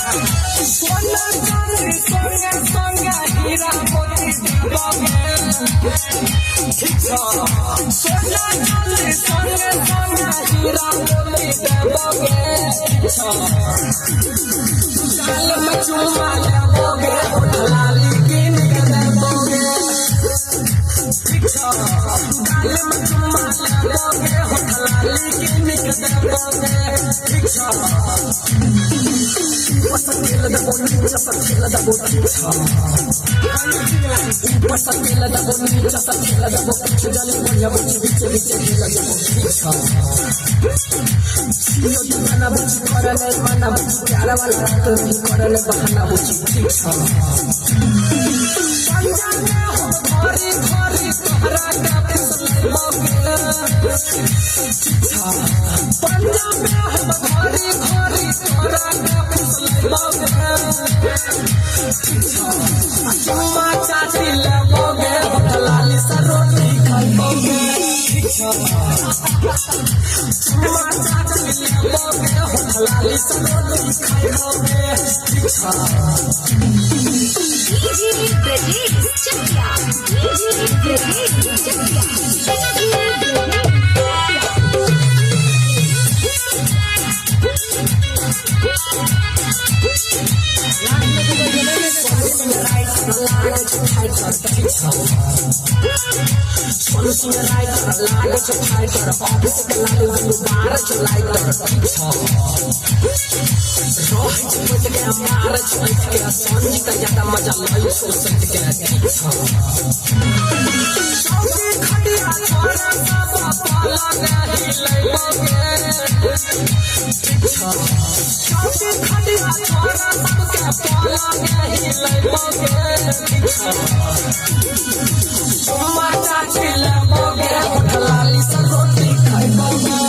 सोना चांदी सोने संगे हीरा मोती देबोगे ठीक छ सोना चांदी सोने संगे हीरा मोती देबोगे ठीक छ गाल में चुमा लेबोगे लाली कीन के देबोगे ठीक छ गाल में चुमा लेबोगे लाली कीन के देबोगे ठीक छ Pasatila da bonita, satila da bonita. Pasatila da bonita, satila da bonita. Dale ponya buchi biche biche dila da bonita. Siyo di mana buchi korale mana buchi kyara wala rato ni korale bahana buchi biche. Panjane ho khari khari tohra ka pisalmoge. Panjane ho khari khari tohra ka चुम्मा चाची लेबोगे लाली सा रोटी खाइबोगे चुम्मा चाची लेबोगे लाली सा रोटी खाइबोगे चुम्मा चाची लेबोगे लाली सा रोटी खाइबोगे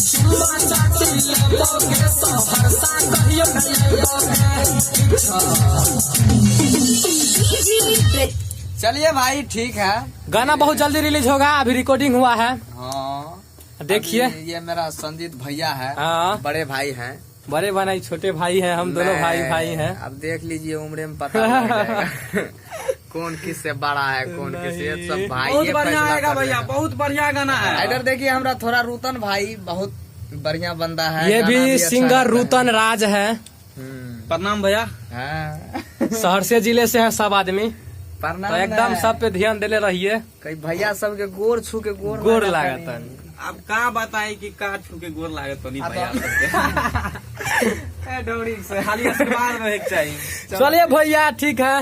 चुम्मा चाची लेबोगे सोहर सा कहियो लेबोगे। चलिए भाई ठीक है, गाना बहुत जल्दी रिलीज होगा, अभी रिकॉर्डिंग हुआ है। हाँ देखिए ये मेरा संजीत भैया है, हाँ बड़े भाई हैं। बड़े बनाई छोटे भाई हैं, हम दोनों भाई हैं। अब देख लीजिए उम्र में पता लग जाएगा कौन किससे बड़ा है कौन किससे, सब भाई। बहुत बढ़िया आएगा भैया, बहुत बढ़िया गाना है। इधर देखिए हमारा थोड़ा रूतन भाई बहुत बढ़िया बंदा है, ये भी सिंगर रूतन राज है। प्रणाम भैया। सहरसे जिले से है सब आदमी, तो एकदम सब पे ध्यान देले रहिए। कई भैया सब के गोर छू के गोर लागत। अब का बताए कि का छू के गोर लागत तो नहीं भैया सबके। डोरी से खाली आशीर्वाद में चाहिए। चलिए भैया ठीक है।